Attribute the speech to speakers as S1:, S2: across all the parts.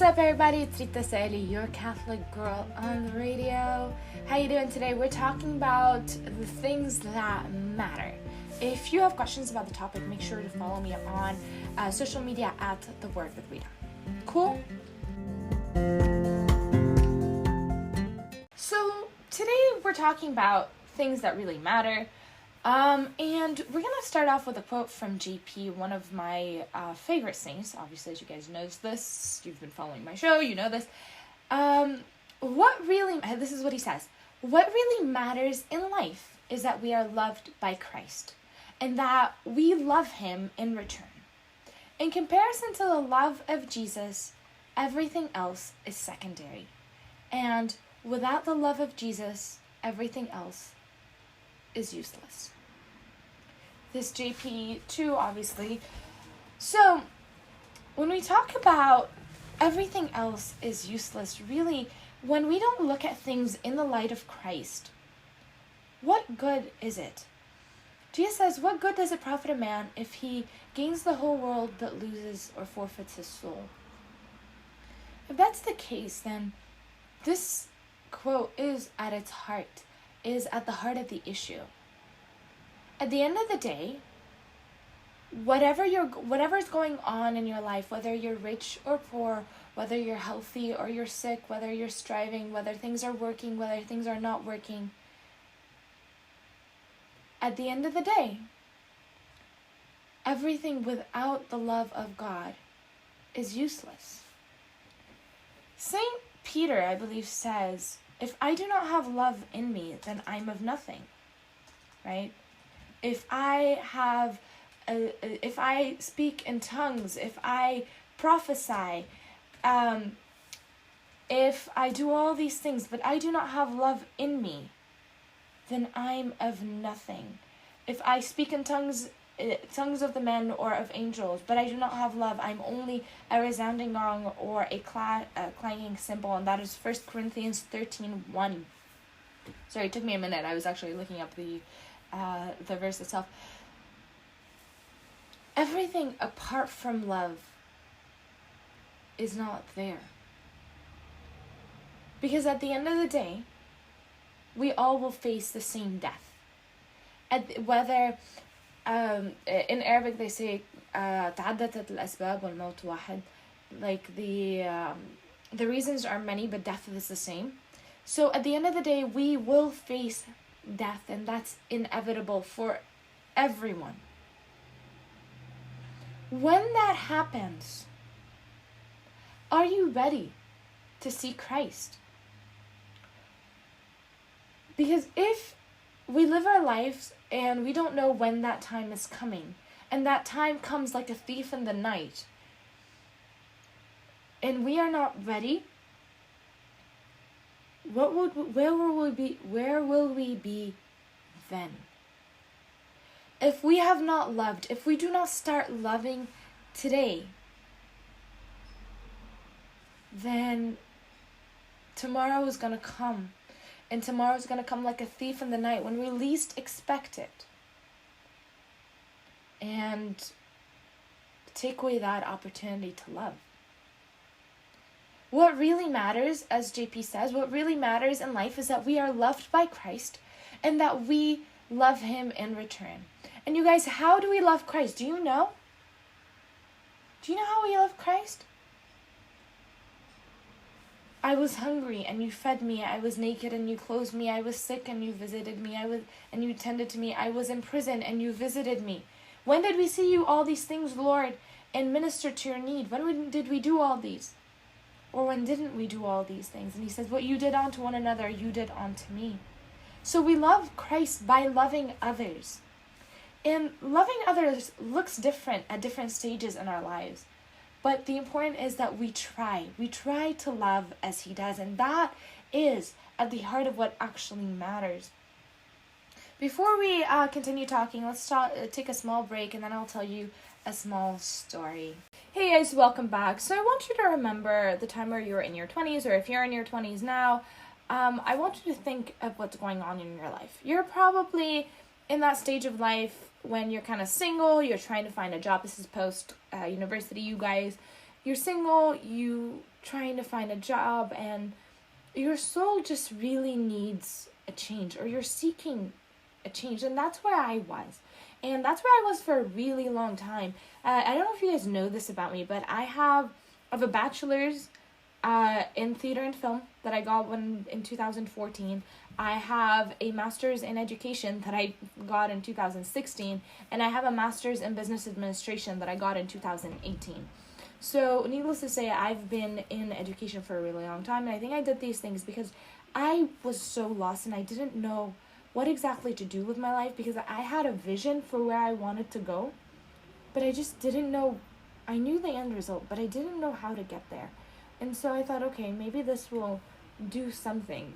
S1: up, everybody? It's Rita Saeli, your Catholic girl on the radio. How you doing today? We're talking about the things that matter. If you have questions about the topic, make sure to follow me on social media at The Word with Rita. Cool? So today we're talking about things that really matter. And we're going to start off with a quote from JP, one of my favorite saints. Obviously, as you guys know this, you've been following my show, you know this. This is what he says. What really matters in life is that we are loved by Christ and that we love him in return. In comparison to the love of Jesus, everything else is secondary. And without the love of Jesus, everything else is useless. This JP too, obviously. So, when we talk about everything else is useless, really, when we don't look at things in the light of Christ, what good is it? Jesus says, what good does it profit a man if he gains the whole world but loses or forfeits his soul? If that's the case, then this quote is at its heart, is at the heart of the issue. At the end of the day, whatever's going on in your life, whether you're rich or poor, whether you're healthy or you're sick, whether you're striving, whether things are working, whether things are not working, at the end of the day, everything without the love of God is useless. Saint Peter, I believe, says, if I do not have love in me, then I'm of nothing, right? If I speak in tongues, if I prophesy, if I do all these things, but I do not have love in me, then I'm of nothing. If I speak in tongues of the men or of angels, but I do not have love, I'm only a resounding gong or a clanging cymbal, and that is 1 Corinthians 13:1. Sorry, it took me a minute. I was actually looking up the verse itself. Everything apart from love is not there. Because at the end of the day, we all will face the same death. Whether in Arabic they say تعددت الأسباب والموت واحد, like the reasons are many, but death is the same. So at the end of the day, we will face death, and that's inevitable for everyone. When that happens, are you ready to see Christ? Because if we live our lives and we don't know when that time is coming, and that time comes like a thief in the night, and we are not ready, where will we be then? If we have not loved, if we do not start loving today, then tomorrow is going to come. And tomorrow is going to come like a thief in the night when we least expect it. And take away that opportunity to love. What really matters, as JP says, what really matters in life is that we are loved by Christ and that we love him in return. And you guys, how do we love Christ? Do you know? Do you know how we love Christ? I was hungry and you fed me. I was naked and you clothed me. I was sick and you visited me. And you tended to me. I was in prison and you visited me. When did we see you all these things, Lord, and minister to your need? When did we do all these? Or when didn't we do all these things? And he says, what you did unto one another, you did unto me. So we love Christ by loving others. And loving others looks different at different stages in our lives. But the important is that we try. We try to love as he does. And that is at the heart of what actually matters. Before we continue talking, let's take a small break, and then I'll tell you a small story. Hey guys, welcome back. So I want you to remember the time where you were in your 20s, or if you're in your 20s now, I want you to think of what's going on in your life. You're probably in that stage of life when you're kind of single, you're trying to find a job. This is post university, you guys, you're single, you trying to find a job, and your soul just really needs a change, or you're seeking a change. And that's where I was. And that's where I was for a really long time. I don't know if you guys know this about me, but I have a bachelor's in theater and film that I got in 2014. I have a master's in education that I got in 2016. And I have a master's in business administration that I got in 2018. So, needless to say, I've been in education for a really long time, and I think I did these things because I was so lost and I didn't know what exactly to do with my life, because I had a vision for where I wanted to go, but I just didn't know. I knew the end result, but I didn't know how to get there. And so I thought, okay, maybe this will do something.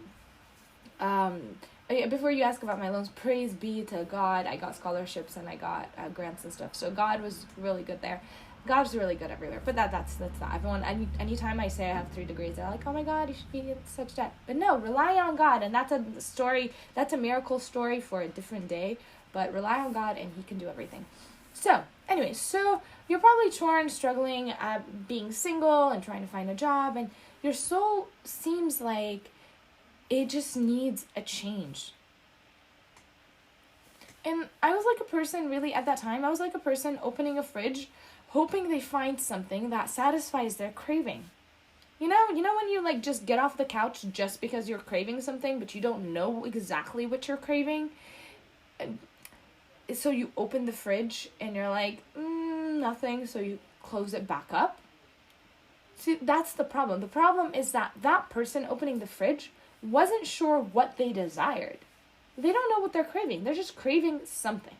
S1: Before you ask about my loans, praise be to God, I got scholarships and I got grants and stuff, so God was really good there. God's really good everywhere, but that's not everyone. Anytime I say I have 3 degrees, they're like, oh my God, you should be in such debt. But no, rely on God, and that's a story, that's a miracle story for a different day, but rely on God and He can do everything. So, anyway, so you're probably torn, struggling at being single and trying to find a job, and your soul seems like it just needs a change. And I was like a person, really, at that time, I was like a person opening a fridge, hoping they find something that satisfies their craving. You know when you like just get off the couch just because you're craving something, but you don't know exactly what you're craving? So you open the fridge and you're like, nothing, so you close it back up. See, that's the problem. The problem is that person opening the fridge wasn't sure what they desired. They don't know what they're craving. They're just craving something.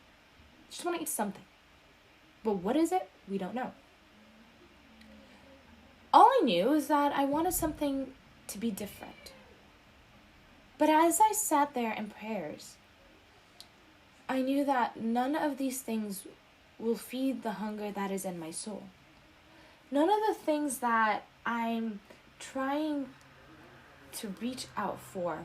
S1: Just want to eat something. But what is it? We don't know. All I knew is that I wanted something to be different. But as I sat there in prayers, I knew that none of these things will feed the hunger that is in my soul. None of the things that I'm trying to reach out for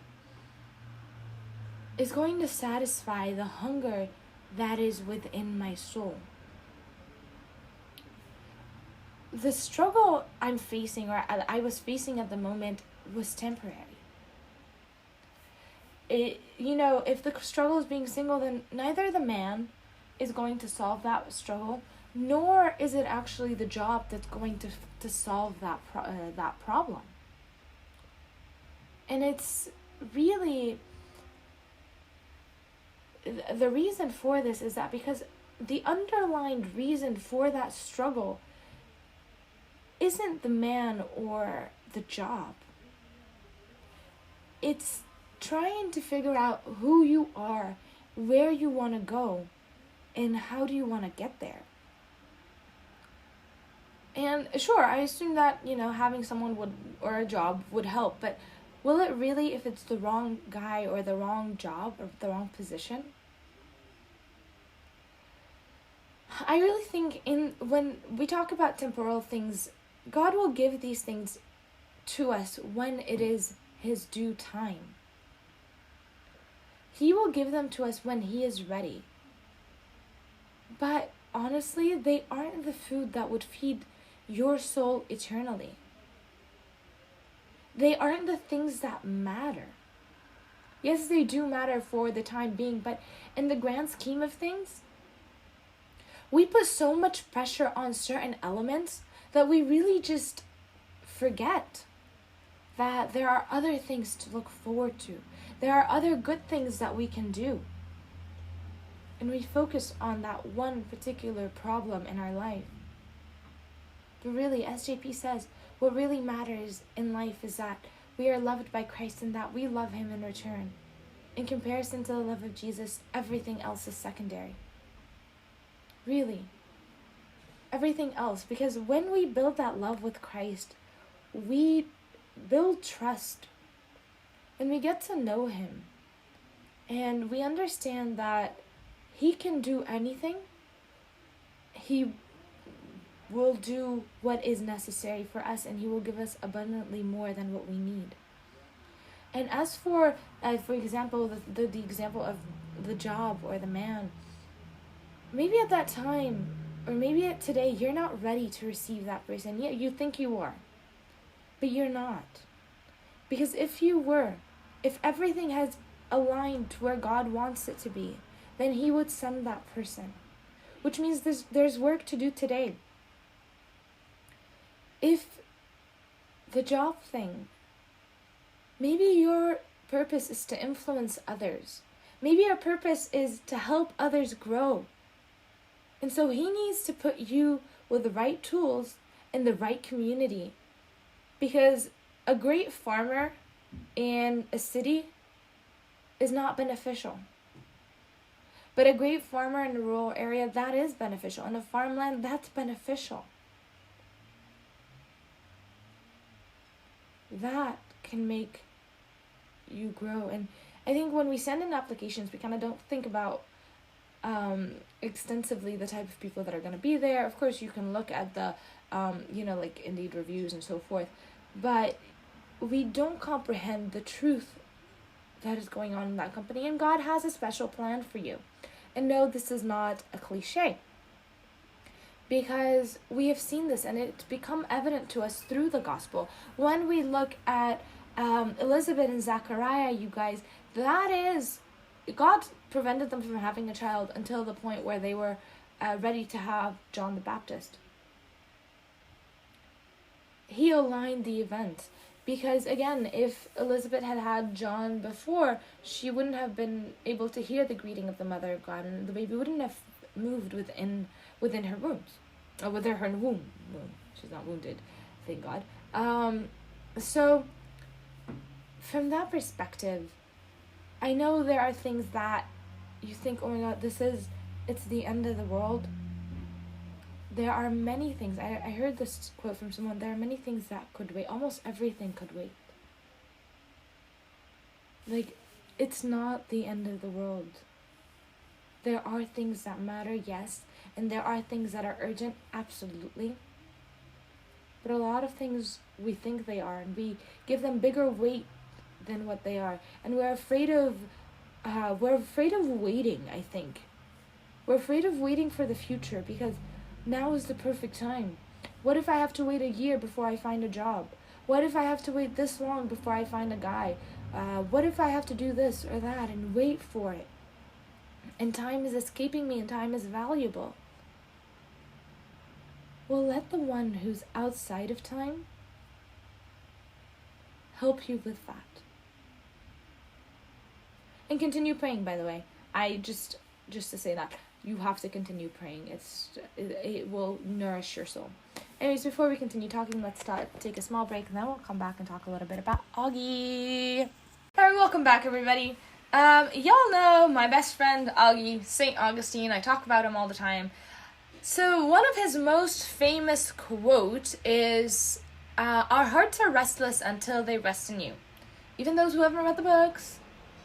S1: is going to satisfy the hunger that is within my soul. The struggle I'm facing, or I was facing at the moment, was temporary. If the struggle is being single, then neither the man is going to solve that struggle, nor is it actually the job that's going to solve that problem. And it's really, the reason for this is that because the underlying reason for that struggle isn't the man or the job. It's trying to figure out who you are, where you want to go, and how do you want to get there. And sure, I assume that, having someone or a job would help, but will it really if it's the wrong guy or the wrong job or the wrong position? I really think when we talk about temporal things, God will give these things to us when it is His due time. He will give them to us when He is ready. But honestly, they aren't the food that would feed your soul eternally. They aren't the things that matter. Yes, they do matter for the time being, but in the grand scheme of things, we put so much pressure on certain elements that we really just forget that there are other things to look forward to. There are other good things that we can do. And we focus on that one particular problem in our life. But really, as JP says, what really matters in life is that we are loved by Christ and that we love Him in return. In comparison to the love of Jesus, everything else is secondary. Really. Everything else. Because when we build that love with Christ, we build trust. And we get to know Him. And we understand that He can do anything. He will do what is necessary for us, and He will give us abundantly more than what we need. And as for example, the example of the job or the man, maybe at that time Or maybe today you're not ready to receive that person. Yeah, you think you are, but you're not. Because if you were, if everything has aligned to where God wants it to be, then he would send that person. Which means there's work to do today. If the job thing, maybe your purpose is to influence others. Maybe your purpose is to help others grow. And so he needs to put you with the right tools in the right community. Because a great farmer in a city is not beneficial. But a great farmer in a rural area, that is beneficial. In a farmland, that's beneficial. That can make you grow. And I think when we send in applications, we kind of don't think about extensively the type of people that are going to be there. Of course, you can look at the, like Indeed reviews and so forth. But we don't comprehend the truth that is going on in that company. And God has a special plan for you. And no, this is not a cliche. Because we have seen this and it's become evident to us through the gospel. When we look at Elizabeth and Zachariah, you guys, that is, God prevented them from having a child until the point where they were ready to have John the Baptist. He aligned the events. Because again, if Elizabeth had had John before, she wouldn't have been able to hear the greeting of the Mother of God, and the baby wouldn't have moved within her wombs, or within her womb. She's not wounded, thank God. So from that perspective, I know there are things that you think, oh my God, it's the end of the world. There are many things. I heard this quote from someone. There are many things that could wait. Almost everything could wait. Like, it's not the end of the world. There are things that matter, yes. And there are things that are urgent, absolutely. But a lot of things we think they are. And we give them bigger weight than what they are. And we're afraid of waiting, I think. We're afraid of waiting for the future because now is the perfect time. What if I have to wait a year before I find a job? What if I have to wait this long before I find a guy? What if I have to do this or that and wait for it? And time is escaping me and time is valuable. Well, let the one who's outside of time help you with that. And continue praying, by the way. I just to say that. You have to continue praying. It will nourish your soul. Anyways, before we continue talking, let's take a small break, and then we'll come back and talk a little bit about Augie. Alright, welcome back, everybody. Y'all know my best friend, Augie, St. Augustine. I talk about him all the time. So one of his most famous quotes is, our hearts are restless until they rest in you. Even those who haven't read the books,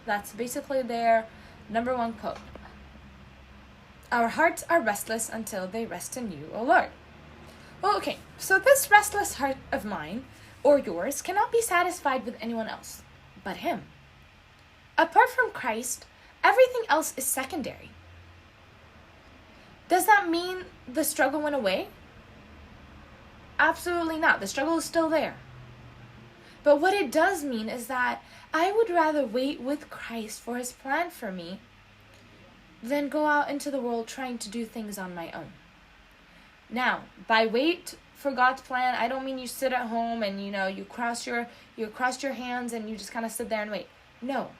S1: that's basically their number one quote. Our hearts are restless until they rest in you, O Lord. Well, okay, so this restless heart of mine, or yours, cannot be satisfied with anyone else but him. Apart from Christ, everything else is secondary. Does that mean the struggle went away? Absolutely not. The struggle is still there. But what it does mean is that I would rather wait with Christ for his plan for me than go out into the world trying to do things on my own. Now, by wait for God's plan, I don't mean you sit at home and you cross your hands and you just kind of sit there and wait. No.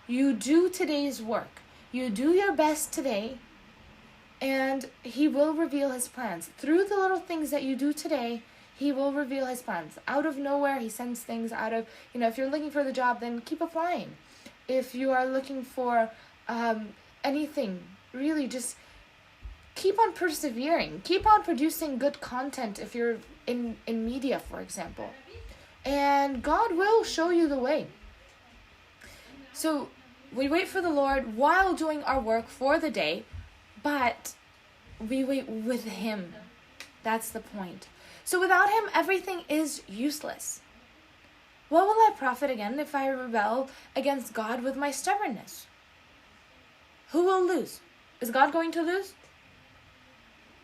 S1: You do today's work. You do your best today, and he will reveal his plans. Through the little things that you do today, he will reveal his plans. Out of nowhere, he sends things out of, if you're looking for the job, then keep applying. If you are looking for anything, really just keep on persevering. Keep on producing good content if you're in media, for example. And God will show you the way. So we wait for the Lord while doing our work for the day, but we wait with him. That's the point. So without him, everything is useless. What will I profit again if I rebel against God with my stubbornness? Who will lose? Is God going to lose?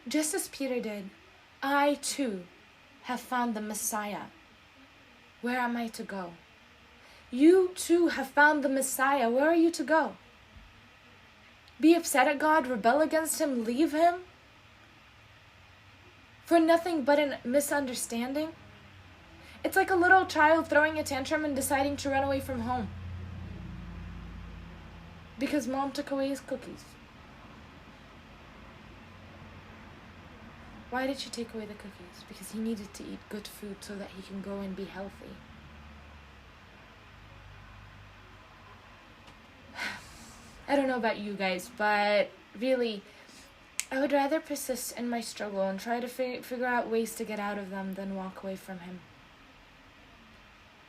S1: Just as Peter did, I too have found the Messiah. Where am I to go? You too have found the Messiah. Where are you to go? Be upset at God, rebel against him, leave him? For nothing but a misunderstanding? It's like a little child throwing a tantrum and deciding to run away from home because mom took away his cookies. Why did she take away the cookies? Because he needed to eat good food so that he can go and be healthy. I don't know about you guys, but really, I would rather persist in my struggle and try to figure out ways to get out of them than walk away from him.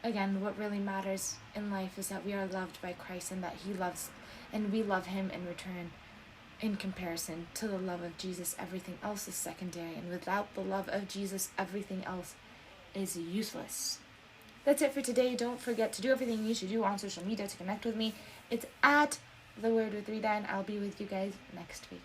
S1: Again, what really matters in life is that we are loved by Christ and that he loves, and we love him in return. In comparison to the love of Jesus, everything else is secondary, and without the love of Jesus, everything else is useless. That's it for today. Don't forget to do everything you should do on social media to connect with me. It's at The Word with Rita, and I'll be with you guys next week.